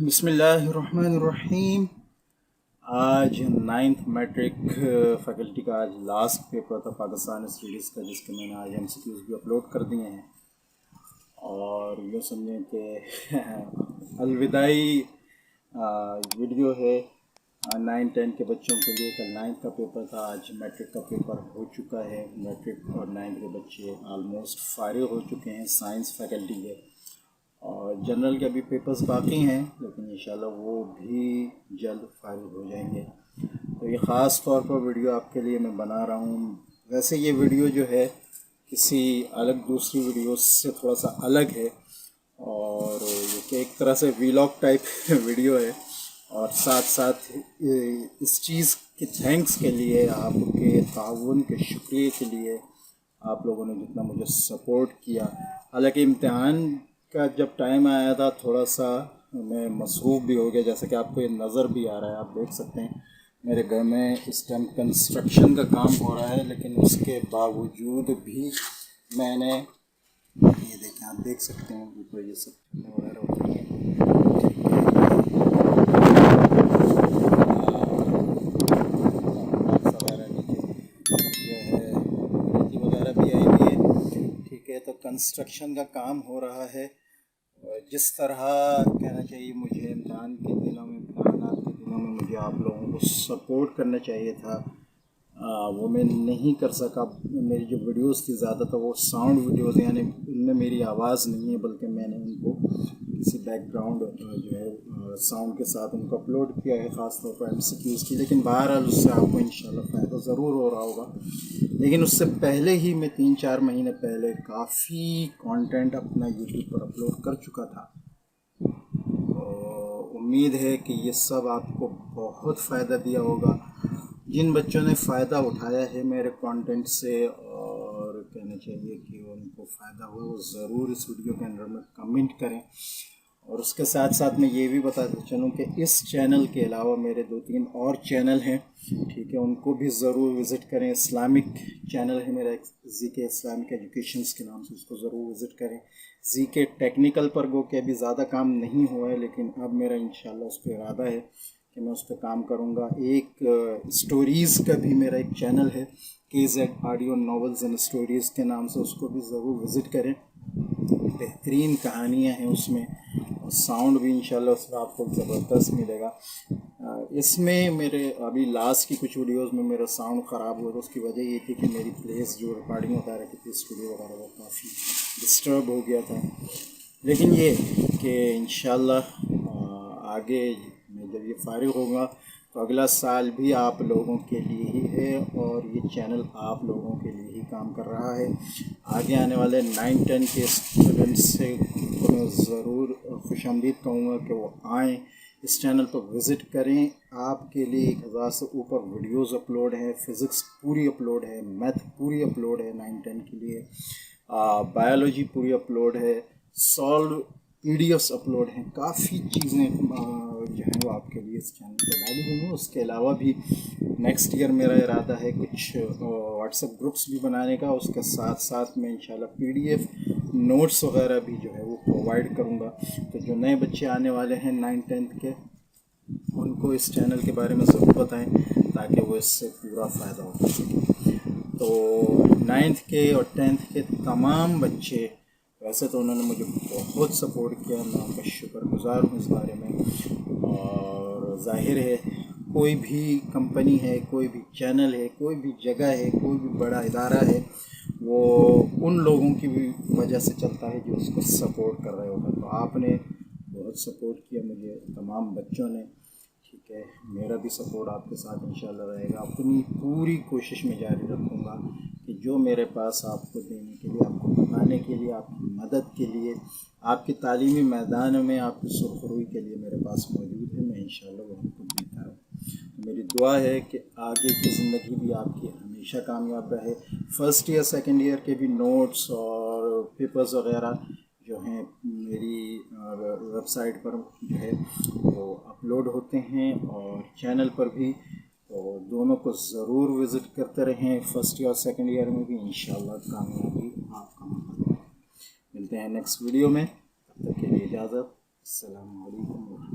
बिस्मिल्लाहिर्रहमानिर्रहीम। आज 9th matric faculty का आज लास्ट पेपर था पाकिस्तान स्टडीज़ का, जिसके मैंने आज MCQs भी अपलोड कर दिए हैं। और यूँ समझें कि अलविदाई वीडियो है 9-10 के बच्चों के लिए। कल 9th का पेपर था, आज मैट्रिक का पेपर हो चुका है। मैट्रिक और 9th के बच्चे आलमोस्ट फारिग हो चुके हैं साइंस फैकल्टी के, और जनरल के अभी पेपर्स बाकी हैं, लेकिन इंशाल्लाह वो भी जल्द फारिग हो जाएंगे। तो ये ख़ास तौर पर वीडियो आपके लिए मैं बना रहा हूँ। वैसे ये वीडियो जो है किसी अलग दूसरी वीडियो से थोड़ा सा अलग है, और ये एक तरह से वीलॉग टाइप वीडियो है। और साथ साथ इस चीज़ के थैंक्स के लिए, आपके ताउन के शुक्रिया के लिए, आप लोगों ने जितना मुझे सपोर्ट किया। हालांकि इम्तिहान का जब टाइम आया था थोड़ा सा मैं मसरूफ़ भी हो गया, जैसा कि आपको ये नज़र भी आ रहा है। आप देख सकते हैं मेरे घर में इस टाइम कंस्ट्रक्शन का काम हो रहा है, लेकिन उसके बावजूद भी मैंने ये देखें, आप देख सकते हैं ऊपर ये सब वगैरह होती है, वगैरह भी आई हुई है। ठीक है, तो कंस्ट्रक्शन का काम हो रहा है। जिस तरह कहना चाहिए मुझे इम्तहान के दिनों में, इम्तहानात के दिनों में मुझे आप लोगों को सपोर्ट करना चाहिए था, वो मैं नहीं कर सका। मेरी जो वीडियोस थी ज़्यादातर वो साउंड वीडियोस, यानी उनमें मेरी आवाज़ नहीं है, बल्कि मैंने उनको किसी बैकग्राउंड जो है साउंड के साथ उनको अपलोड किया है, ख़ास तौर पर MCQs की। लेकिन बहरहाल उससे आपको इंशाल्लाह फ़ायदा ज़रूर हो रहा होगा। लेकिन उससे पहले ही मैं 3-4 महीने पहले काफ़ी कंटेंट अपना YouTube पर अपलोड कर चुका था। उम्मीद है कि ये सब आपको बहुत फ़ायदा दिया होगा। जिन बच्चों ने फ़ायदा उठाया है मेरे कंटेंट से, और कहना चाहिए कि उनको फ़ायदा हुआ, वो ज़रूर इस वीडियो के अंदर में कमेंट करें। और उसके साथ साथ मैं ये भी बताता चलूँ कि इस चैनल के अलावा मेरे 2-3 और चैनल हैं, ठीक है, उनको भी ज़रूर विज़िट करें। इस्लामिक चैनल है मेरा, ZK इस्लामिक एजुकेशंस के नाम से, उसको ज़रूर विज़िट करें। ZK टेक्निकल पर गो के अभी ज़्यादा काम नहीं हुआ है, लेकिन अब मेरा इंशाल्लाह उस पर इरादा है कि मैं उस पर काम करूँगा। एक स्टोरीज़ का भी मेरा एक चैनल है, KZ audio novels and stories के नाम से, उसको भी ज़रूर विज़िट करें। बेहतरीन कहानियाँ हैं उसमें, और साउंड भी इंशाल्लाह उसमें आपको ज़बरदस्त मिलेगा। इसमें मेरे अभी लास्ट की कुछ वीडियोस में मेरा साउंड ख़राब हुआ था। उसकी वजह ये थी कि मेरी प्लेस जो रिकॉर्डिंग वगैरह की थी, स्टूडियो वगैरह, वो काफ़ी डिस्टर्ब हो गया था। लेकिन ये कि इंशाल्लाह आगे मैं जब ये फारिग होगा तो अगला साल भी आप लोगों के लिए ही है, और ये चैनल आप लोगों के लिए ही काम कर रहा है। आगे आने वाले 9-10 के स्टूडेंट्स से तो मैं ज़रूर खुशामदीद कहूँगा कि वो आएँ, इस चैनल पर विज़िट करें। आपके लिए 1000 से ऊपर वीडियोस अपलोड हैं, फ़िज़िक्स पूरी अपलोड है, मैथ पूरी अपलोड है 9-10 के लिए, बायोलॉजी पूरी अपलोड है, सॉल्व PDFs अपलोड हैं, काफ़ी चीज़ें जो हैं वो आपके लिए इस चैनल पर डाली हुई हैं। उसके अलावा भी नेक्स्ट ईयर मेरा इरादा है कुछ व्हाट्सएप ग्रुप्स भी बनाने का। उसके साथ साथ मैं इंशाल्लाह PDF नोट्स वगैरह भी जो है वो प्रोवाइड करूँगा। तो जो नए बच्चे आने वाले हैं 9-10 के, उनको इस चैनल के बारे में ज़रूर बताएं, ताकि वो इससे पूरा फ़ायदा उठा सकें। तो 9th के और 10th के तमाम बच्चे, वैसे तो उन्होंने मुझे बहुत सपोर्ट किया, मैं उनका शुक्रगुज़ार हूँ इस बारे में। और ज़ाहिर है कोई भी कंपनी है, कोई भी चैनल है, कोई भी जगह है, कोई भी बड़ा इदारा है, वो उन लोगों की भी वजह से चलता है जो उसको सपोर्ट कर रहे होते हैं। तो आपने बहुत सपोर्ट किया मुझे, तमाम बच्चों ने, ठीक है। मेरा भी सपोर्ट आपके साथ इंशाल्लाह रहेगा। अपनी पूरी कोशिश में जारी रखूँगा कि जो मेरे पास आपको देने के लिए, आपको बताने के लिए, आपकी मदद के लिए, आपके तालीमी मैदान में आपकी सुरखरुई के लिए मेरे पास मौजूद है, मैं इंशाल्लाह वो आपको देता रहूँ। मेरी दुआ है कि आगे की ज़िंदगी भी आपकी हमेशा कामयाब रहे। फ़र्स्ट ईयर सेकंड ईयर के भी नोट्स और पेपर्स वगैरह जो हैं मेरी वेबसाइट पर जो है वो अपलोड होते हैं, और चैनल पर भी, तो दोनों को ज़रूर विज़िट करते रहें। फ़र्स्ट ईयर सेकंड ईयर में भी इंशाल्लाह कामयाबी आपका। मिलते हैं नेक्स्ट वीडियो में, तब तक के लिए इजाज़त। अस्सलामु अलैकुम।